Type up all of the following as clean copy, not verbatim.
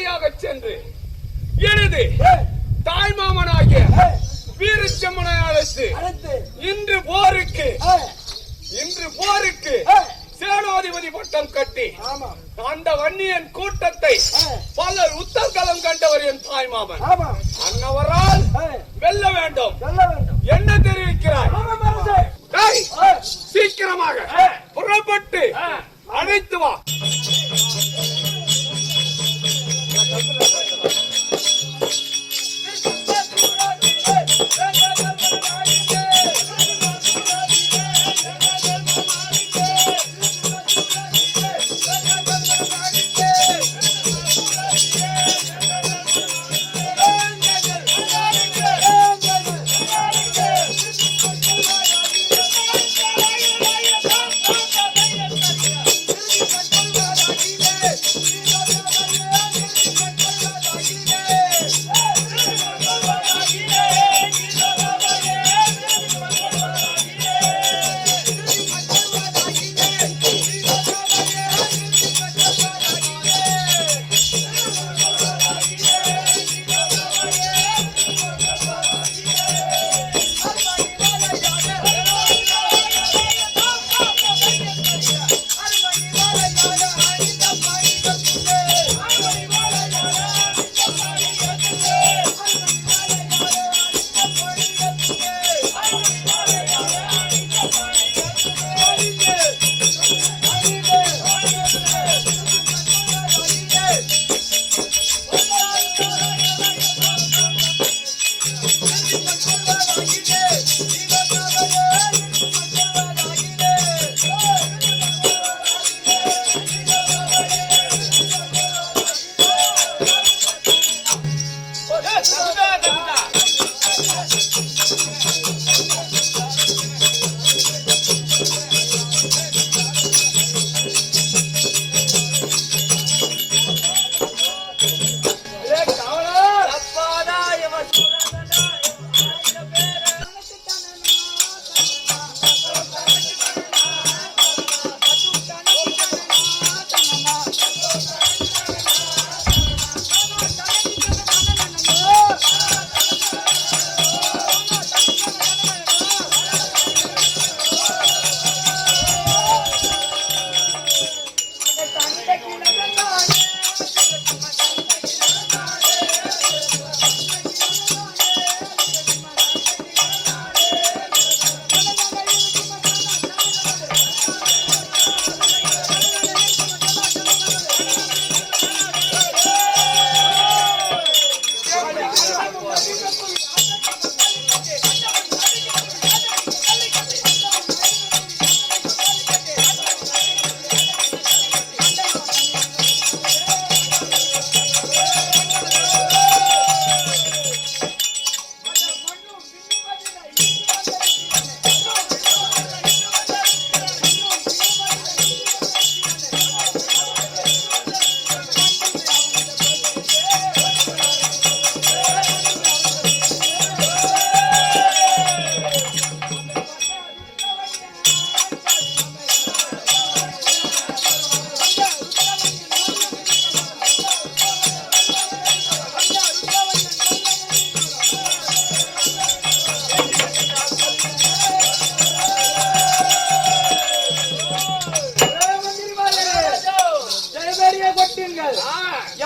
உடனடியாக சென்று எனது தாய்மாமனாகிய வீரச்செம்மனை அழைத்து இன்று போருக்கு சேனாதிபதி பட்டம் கட்டி அந்த வன்னியன் கூட்டத்தை பலர் உத்தரகலம் கண்டவர் என் தாய்மாமன். அன்னவரால் வெல்ல வேண்டும். என்ன தெரிவிக்கிறாய்? சீக்கிரமாக புறப்பட்டு அழைத்து வா.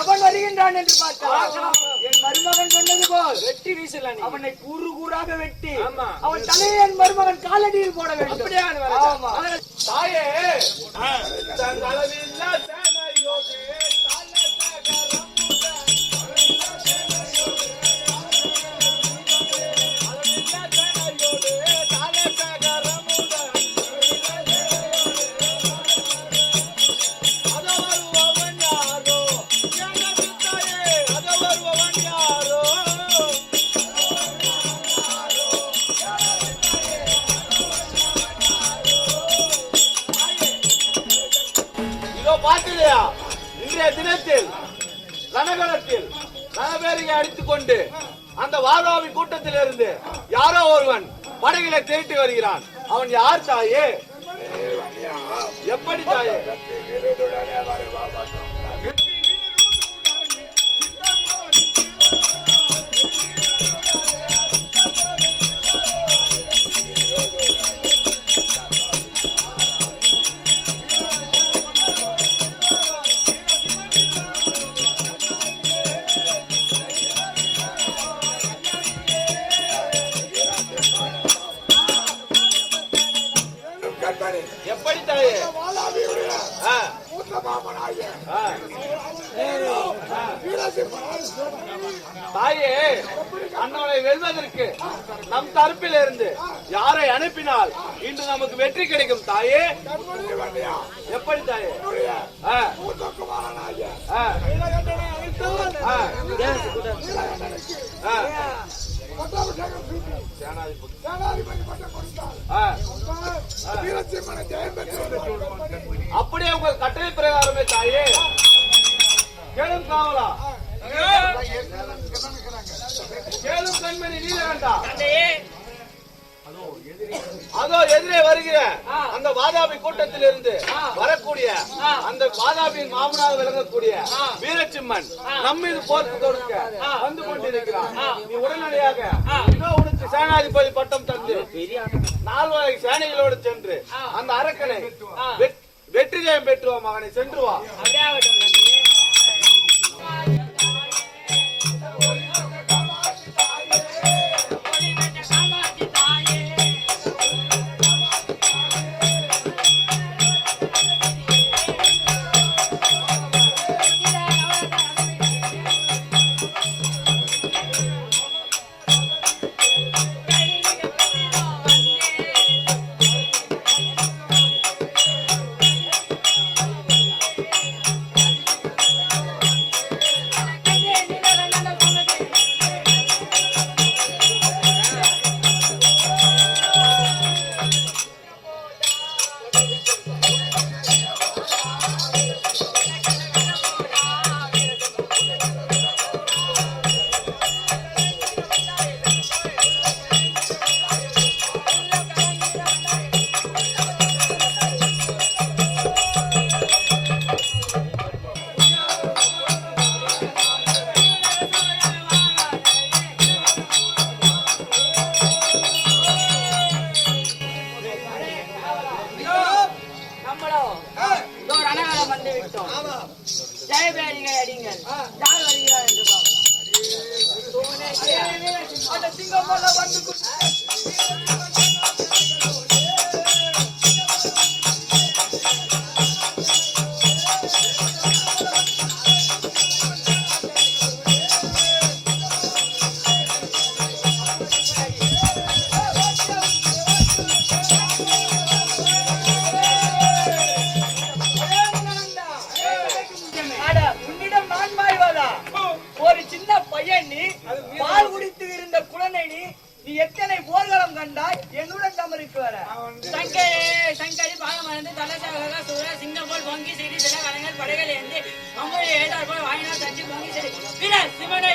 எவன் வருகின்றான் என்று பார்த்தால் என் மருமகன் சொன்னது போல் வெட்டி வீசலாம். அவனை கூறு கூறாக வெட்டி அவன் தலையை என் மருமகன் காலடியில் போட வேண்டும். தாயே பாத்திலையா? இன்றைய தினத்தில் ரணகலத்தில் ரணபேரியை அடித்துக் கொண்டு அந்த வாதாபி கூட்டத்தில் இருந்து யாரோ ஒருவன் படகில தேடி வருகிறான். அவன் யார் தாயே? எப்படி தாயே? தாயே, அண்ணனை வெல்வதற்கு நம் தரப்பில் இருந்து யாரை அனுப்பினால் இன்று நமக்கு வெற்றி கிடைக்கும் தாயே. எப்படி தாயே? அப்படியே உங்கள் கட்டளை பிரகாரமே தாயே. கேளும் காவலா, கேளும் கண்மணி நீலகண்டா, அதோ எதிரே வருகிற அந்த வாதாபி கூட்டத்தில் இருந்து வரக்கூடிய அந்த வாதாபியின் மாமனாக விளங்கக்கூடிய வீரசிம்மன் நம்மீது போருக்கு தொடுக்க வந்து கொண்டிருக்கிறான். நீ உடனடியாக இதோ உனக்கு சேனாதிபதி பட்டம் தந்து 4 வகை சேனைகளோடு சென்று அந்த அரக்கனை வெற்றி ஜெயம் பெற்றுவா. மகனை சென்று வா. ஜெயபேரிகள் அடிங்கள். யார் வருகிறார் என்று பார்க்கலாம். அந்த சிங்கம் வந்து பால் குடித்து இருந்த குழந்தை நீ எத்தனை போர்க்களம் கண்டாய்? என்னுடன் தமருக்கு வர சங்கரி பாலமறந்து தலைசாக சூழ சிங்கப்போல் பொங்கி சிறி சில கலைஞர் படைகள் ஏந்தி அம்மையை ஏதார் போல் வாயினால் தச்சு பொங்கி சிறி வீரர் சிவனை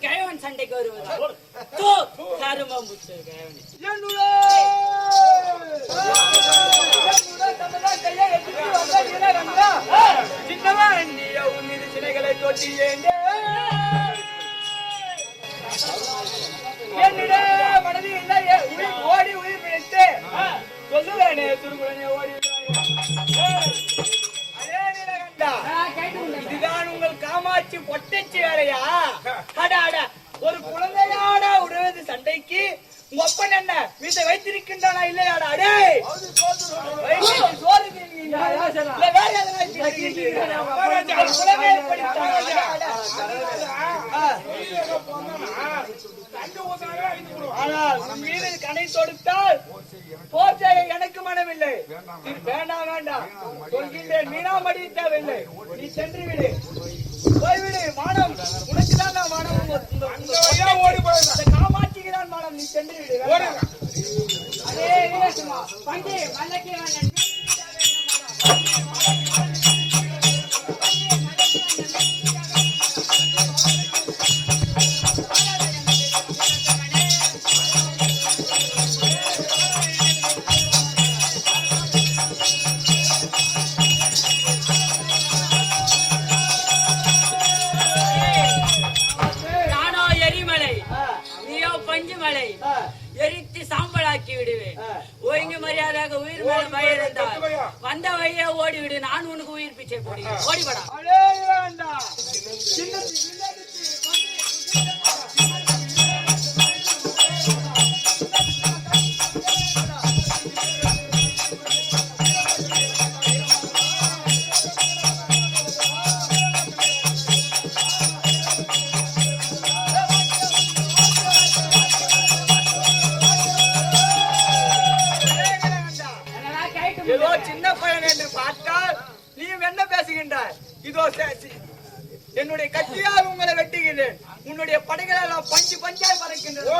கிழவன் சண்டைக்கு வருவதால் சிலைகளை தொட்டி என்னிட மனதில் ஓடி உயிர் பிடித்து சொல்லுவேனே துருகுடனே ஓடி. இதுதான் உங்கள் காமாட்சி பொட்டச்சி வேலையா? ஒரு குழந்தையாட உறவது சண்டைக்கு உங்க அப்பன் என்ன வீட்டை வைத்திருக்கின்றானா இல்லையாடா? அடே சோறு ஆனால் உன் மீது கணை தொடுத்தால் போர் செய்ய எனக்கு மனமில்லை. வேண்டாம் வேண்டாம் சொல்கின்றேன். மீனாமடி தேவையில்லை. நீ சென்று விடு, போய்விடு. மானம் உனக்குதான் மானம். காமாட்சிக்குதான் மானம். நீ சென்று விடு. அதே பண்டி மல்லக்கி ஓடிவிடு, நான் உனக்கு உயிர் பிச்சை போடுகிறேன். ஓடிவிடா. அடே வேண்டாம். சின்ன ஏதோ சின்ன பையன் என்று பார்த்தால் நீ என்ன பேசுகின்றாய்? இதோ என்னுடைய கத்தியால் உங்களை வெட்டுகிறேன். உன்னுடைய படைகள் எல்லாம் பஞ்சு பஞ்சாய் பறக்கின்றது.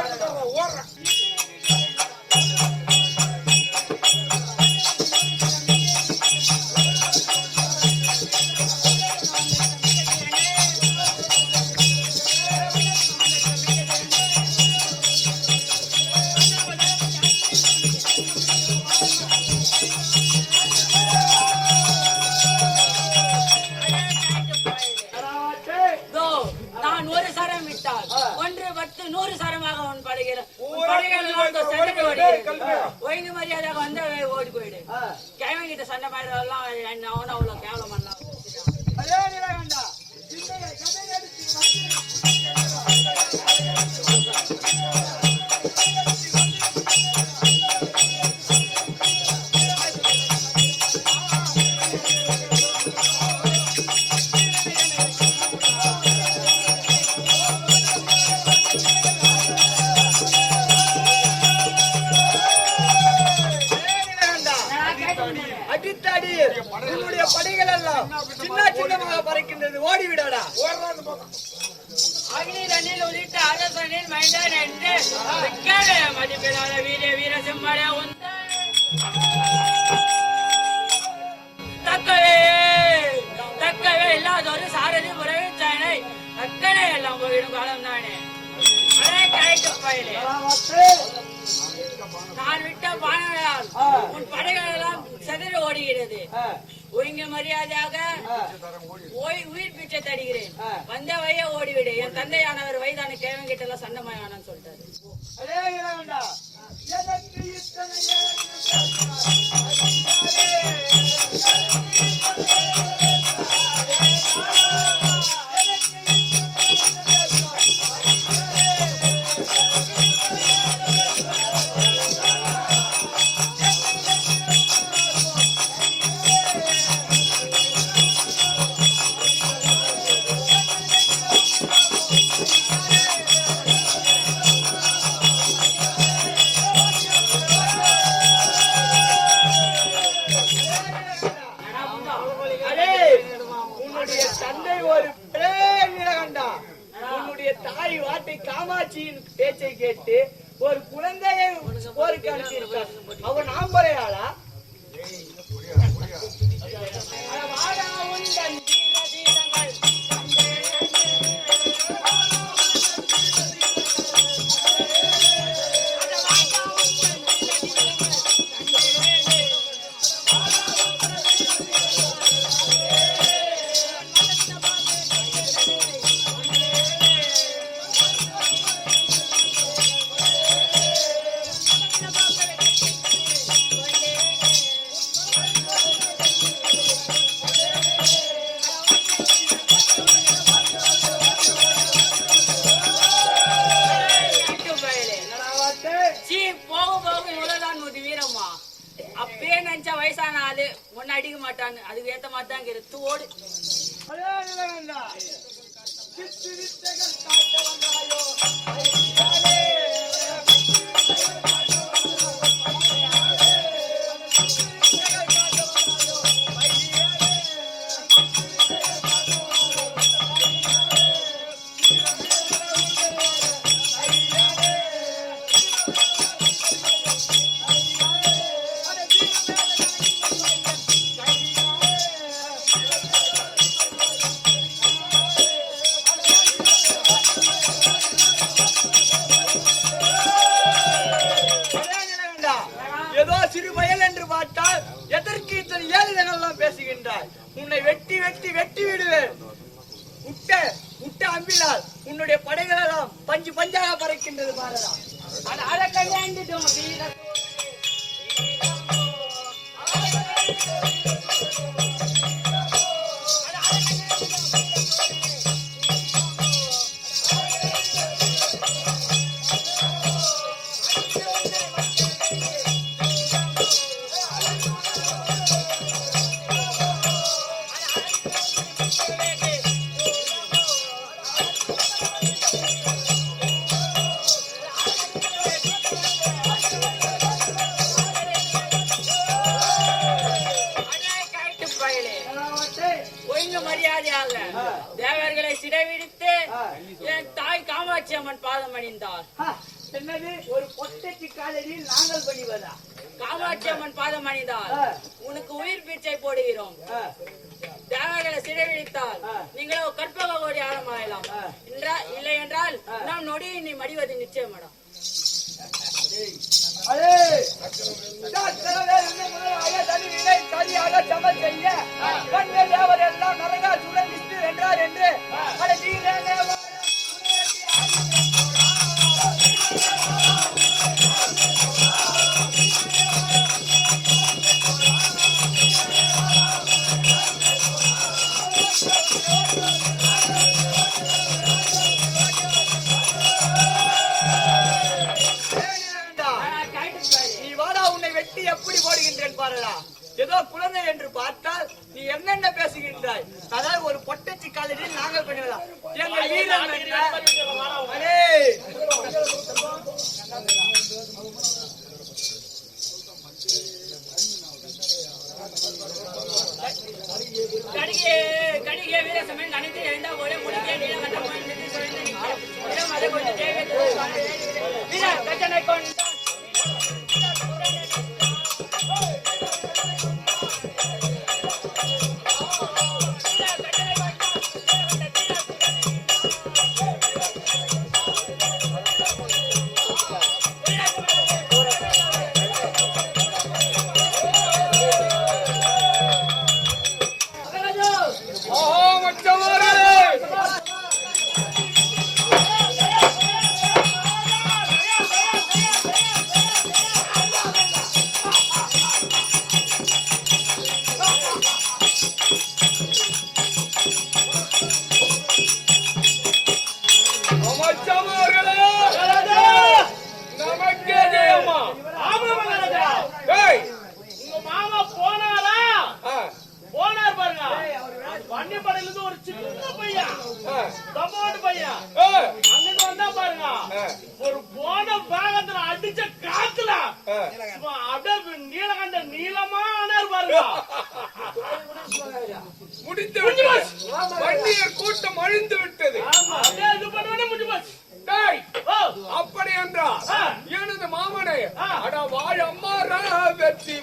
ஒழுங்கு மரியாதையாக வந்து ஓடி போயிடு. கிழவன் கிட்ட சண்டை பாடுறதெல்லாம் அவனும் அவ்வளவு கேவலம் பண்ணலாம். உன்னுடைய படைகள் எல்லாம் சின்ன சின்னமாக பறக்கின்றது. ஓடிவிடாடா. அக்னி தண்ணில் உள்ளிட்ட அரசனின் மைந்தன் என்று மதிப்பிடாத வீர வீர செம்மடைய தக்கவே இல்லாதொரு சாரதி முறைவிச்சானை அக்கனை எல்லாம் போயிடும் காலம் தானே. அதே கரைக்கு பயிலே நான் விட்ட பானையால் உன் படைகள் எல்லாம் செதறி ஓடுகிறது. ஒழுங்கு மரியாதையாக உயிர் பிச்சை தடுகிறேன். வந்த வழியே ஓடிவிடு. என் தந்தையானவர் வயதான கேவன் கிட்ட எல்லாம் சண்டை மாயானு சொல்லிட்டாரு. காமாட்சியின் பேச்சை கேட்டு ஒரு குழந்தையை போருக்கு அனுப்பியிருக்கார். அவன் ஆம்பரையாளா? அப்பயே நினைச்சா வயசான ஆளு ஒன்னு அடிக்க மாட்டான்னு அதுக்கு ஏத்த மாதிரி தான் இருக்கு. ஓடு ஏதோ சிறு பயல் என்று பார்த்தால் எதற்கு இத்தனை ஏழுதெல்லாம் பேசுகின்றாய்? உன்னை வெட்டி வெட்டி வெட்டி விடுவேன். உட்ட அம்பினால் உன்னுடைய படைகள் எல்லாம் பஞ்சு பஞ்சாக பறக்கின்றது பாரதா. அதை கையாண்டுட்டோம். ஒழுங்கு மரியாதையாக தேவர்களை சிறைவிடித்து என் தாய் காமாட்சி அம்மன் பாதம் அணிந்தார். என்னது ஒரு பொட்டச்சி காலடியில் நாங்கள் பணிவதா? காமாட்சி அம்மன் பாதம் அணிந்தார் உனக்கு உயிர் பிச்சை போடுகிறோம். தேவர்களை சிறைவிடித்தால் நீங்களோ கற்பக கோடி ஆழமாகலாம். இல்லை என்றால் நாம் நொடி நீ மடிவது நிச்சயமாடம். என்றார் என்று எப்படி போடுகின்றேன் பாருடா. ஏதோ குழந்தை என்று பார்த்தால் நீ என்னென்ன பேசுகின்றாய்? அதாவது ஒரு பொட்டச்சி காலடியில் நாங்கள் பண்ணுவதா? எங்கள் வீரம் கடிகே வீரசமயம் நனைத்து எழுந்தா ஒரே முடிக்கே நீலகண்டம் அதை கொண்டு வீர கட்டணை கொண்டு கூட்டம் அழிந்து விட்டது. அப்படி என்றால் எனது மாமனை அட வாழ அம்மா வெற்றி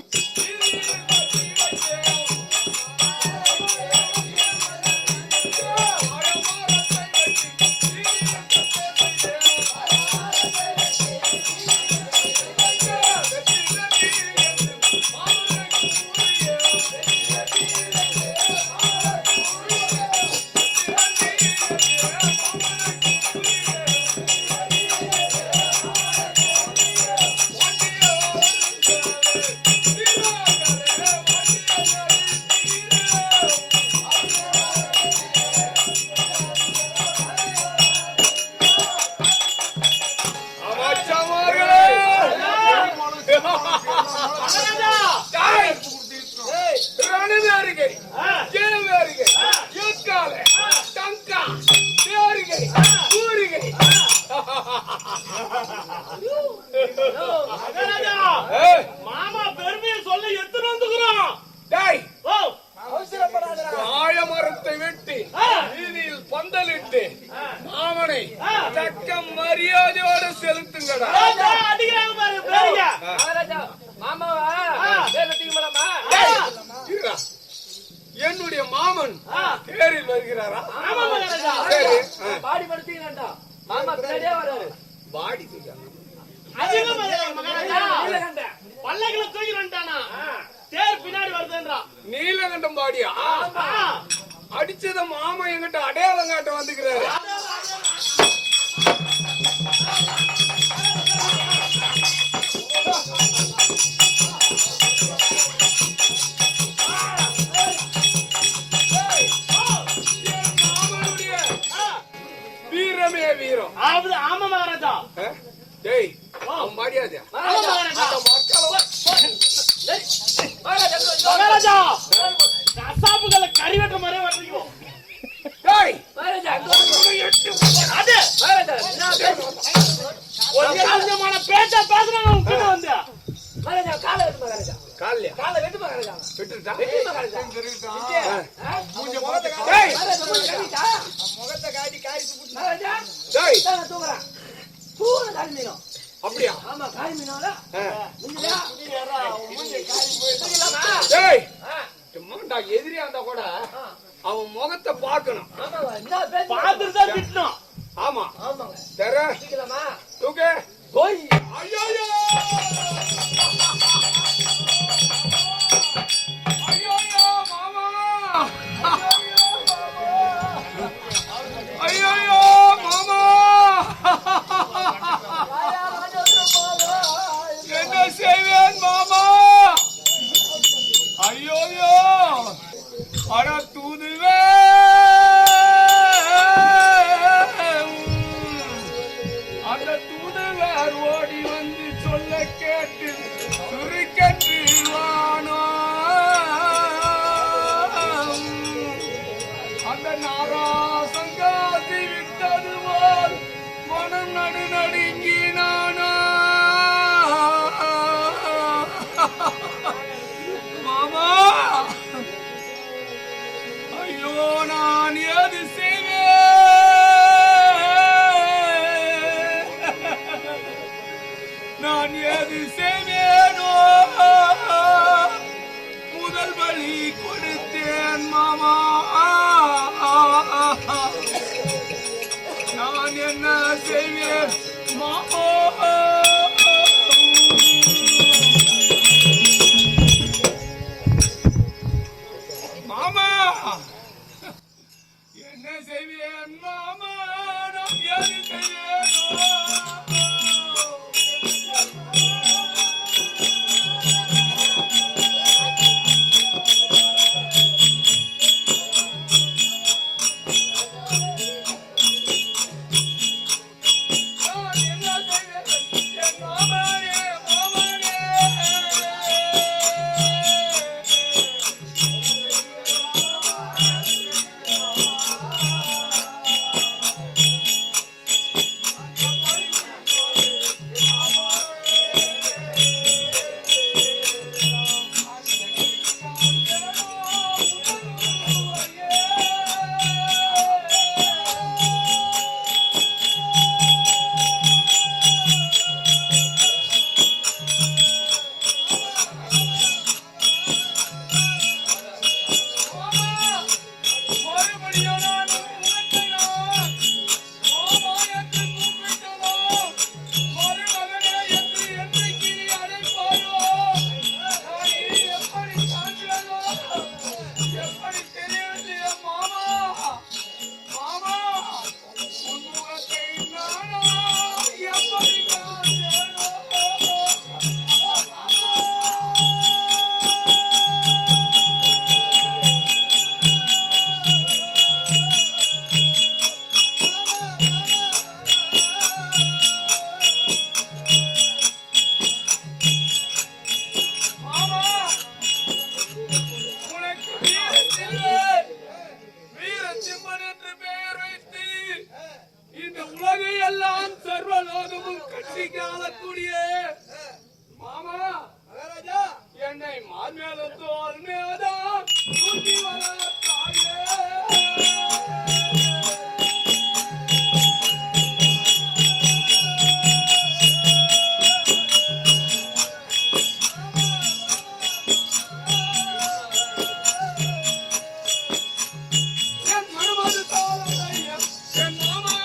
மாமா பெருமையை சொல்ல எத்தனை வந்துக்கிறோம். ஆழமரத்தை வெட்டி வீதியில் பந்தலிட்டு மாமனை தக்க மரியாதையோடு செலுத்துங்கடா. என்னுடைய மாமன் தேரில் வருகிறாரா? பாடி படுத்தீங்கடா. மாமா பின்னாடியே வராரு. பாடி பல்லக்கில தூக்கி வந்துட்டானா? தேர் பின்னாடி வருதுன்றா. நீலகண்டம் பாடியா? அடிச்சத மாமா எங்கிட்ட அடையாளம் காட்ட வந்துக்கிறாரு. வீரத்திலே வீரம். ஆமா மகாராஜா. டேய் அவன் மரியாதை. மகாராஜா கசாப்புகளை கறி வெட்ட மாதிரியே வரீங்க. டேய் கொஞ்சமான பேச்சா பேசுறாங்க உங்ககிட்ட வந்து. காலையா விட்டுட்டா முகத்தை காட்டி காரி டேய் தூங்குறான் காரி மீனும் அப்படியா? ஆமா காரி மீனோட டேய் சும்மாண்டா எதிரியா இருந்தா கூட அவன் முகத்தை பார்க்கணும். பார்த்துட்டு தான் திட்டணும். ஆமா ஆமாங்க தெர தூக்கு. ஐயோ ஐயோ மாமா ஐயோ மாமா என்ன செய்வேன் மாமா? ஐயோ அட தூதுவே அந்த தூதுவர் ஓடி வந்து சொல்ல கேட்டு சுருக்கன்று வானோ அந்த நாராசங்காசி விட்டது போல் மனம் நடுநடுங்கினானோ மாமா. ஐயோ நான் எது செய்வேன்? நான் எது செய்வேனோ? முதல் பலி கொடுத்தேன் மாமா. நான் என்ன செய்வேன் மாமா? மாமா என்ன செய்வேன் மாமா? நான் எது செய்வேனோ? நான் என்ன செய்வேன் என் மாமனே மாமனே? மறுபடியும் நான் உனக்கு நான் மாமா என்று கூப்பிட்டதும் மருமகனே என்று என்றைக்கு நீ அழைப்பாயோ நான் இனி எப்படி காண்கிறதோ எப்படி தெரியவில்லையே மாமா. மாமா உன் முகத்தை நானா எப்படி காண்கிறதோ? மாமா உனக்கு வீரசிம்மன் என்று பெயர் வைத்து இந்த உலகை எல்லாம் சர்வலோகமும் கட்டி காணக்கூடிய மாமா என்னை மார்மேலும் தோல் மேதான் தூக்கி வளர்த்தாயே. என் மனமது தாளத்தையும் என் மாமா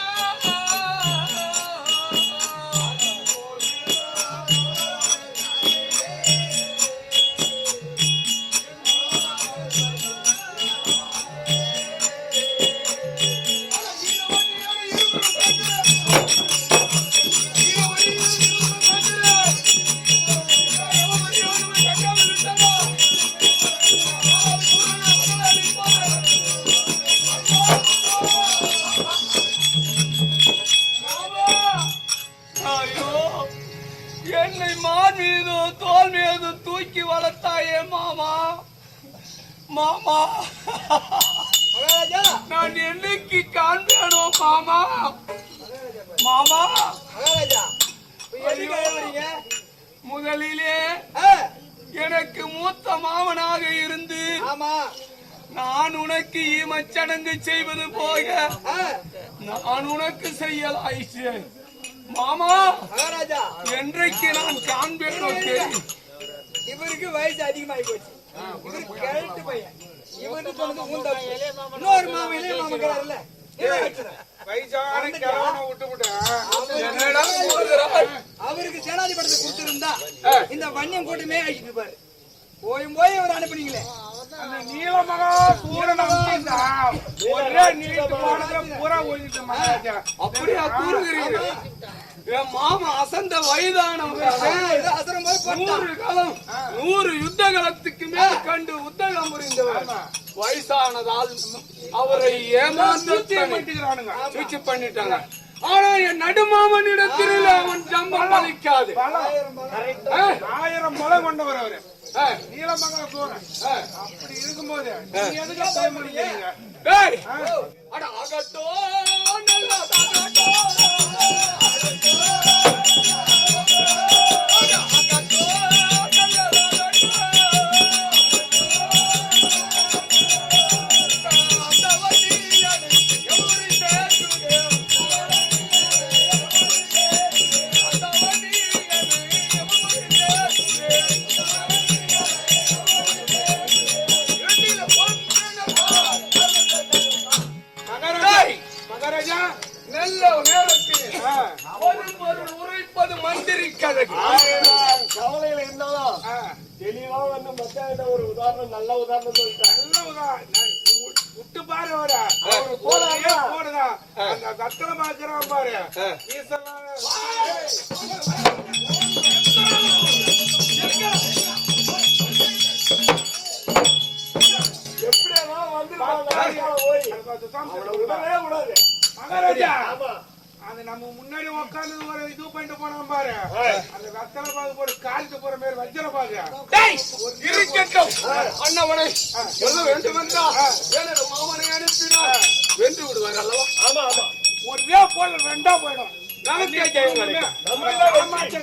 மாமா மகாராஜா நான் என்னைக்கு காண்பேனோ மாமா மாமா மகாராஜா இப்ப எதுக்கு அழுவுறீங்க? முதலிலே ஆ, எனக்கு மூத்த மாமனாக இருந்து ஆமா நான் உனக்கு ஈமச்சடங்கு செய்வது போக ஆ, நான் உனக்கு செய்யலாயிற்று மாமா மகாராஜா என்றைக்கு நான் காண்பேனோ தெரியும். இவருக்கு வயசு அதிகமாகி போச்சு. இவரு கிழட்டு பையன். இவருக்கு சொன்னது உன் தப்பு. இன்னொரு மாமன் இளைய மாமன் இருக்கிறாருல்ல, இவன் வச்சுறேன். வயசான கிழவனை விட்டுவிட்டேன். அவருக்கு சேனாதிபதியை கொடுத்திருந்தா இந்த வன்னியம் கூட்டமே அழிச்சிட்டு பாரு. போய் அவர் அனுப்புனீங்களே. அந்த நீலமகா சூரன் அம்சா ஒரே நீட்டு போனதுல பூரா ஓடிட்டு மகாராஜா. அப்படியா கூறுகிறீங்க? என் மாமா அசந்த வயதானவர் ஏதோ அசரும் போது போட்டான். 100 காலம் 100 யுத்த காலத்துக்கு மேல் கண்டு உத்தகம் புரிந்தவர். வயசானதால் அவரை ஏமாந்து சூழ்ச்சி பண்ணிட்டாங்க. ஆனா என் நடுமாமனிடத்தில் அவன் ஜம்பம் அளிக்காது. 1000 மலை கொண்டவர் அவரு. நீலமங்கல சூரன். அப்படி இருக்கும்போது நீங்க எதுக்கு பயமுறுத்தீங்க? டேய் அட ஆகட்டோ நல்லதாகட்டோ மகாராஜா நல்ல நேரத்தில் ஒரு உரைப்பது மந்திரி கழகு. கவலையில இருந்தாலும் தெளிவா வந்து மக்கள்கிட்ட ஒரு உதாரணம், நல்ல உதாரணம் சொல்லிட்டேன். நல்ல உதாரணம். விட்டு பாரு அவரு போடுதா அந்த கத்தனை பாக்குறான் பாரு. எப்படியா வந்து விடவே விடாது. மகாராஜா அது நம்ம முன்னாடி உட்காந்து ஒரு இது பண்ணிட்டு போனான் பாரு. அந்த வெத்தலை பாக்கு போற காலுக்கு போற மாதிரி வஜ்ர பாக்கு இருக்கட்டும். அண்ணவனை சொல்ல வேண்டும் என்றா எனது மாமனை அனுப்பினார் வென்று விடுவார் அல்லவா? ஆமா ஆமா ஒரே போல ரெண்டா போயிடும். நமக்கே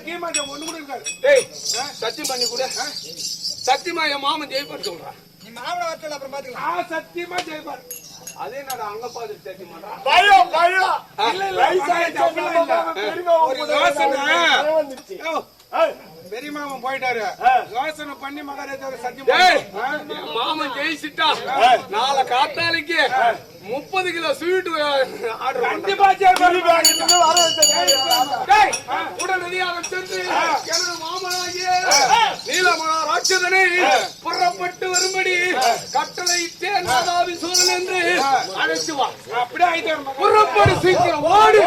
கீமாச்சம் ஒண்ணு கூட இருக்காது. டேய் சத்தியம் பண்ணி கூட சத்தியமா என் மாமன் ஜெயிப்பார் சொல்றான். நீ மாமனை வரத்துல அப்புறம் பாத்துக்கலாம். சத்தியமா ஜெயிப்பார். அதே நான் அங்க பாத்துட்டு சத்தியம் பண்றேன். பயம் பயம் இல்ல இல்ல ஒரு யோசனை வந்துச்சு. பெரிய மாமன் போயிட்டாரு. யோசனை பண்ணி மகாராஜா சத்தியம் மாமன் ஜெயிச்சுட்டா நாளை காத்தாலிக்கு 30 கிலோ ஸ்வீட் ஆர்டர் கண்டிப்பா உடனடியாக சென்று எனது மாமனாகிய நீலமகா ராட்சதனை புறப்பட்டு வரும்படி கட்டளையிட்டே நாதாவி சூரன் என்று அழைச்சு வா. அப்படியே புறப்படு சீக்கிரம் ஓடு.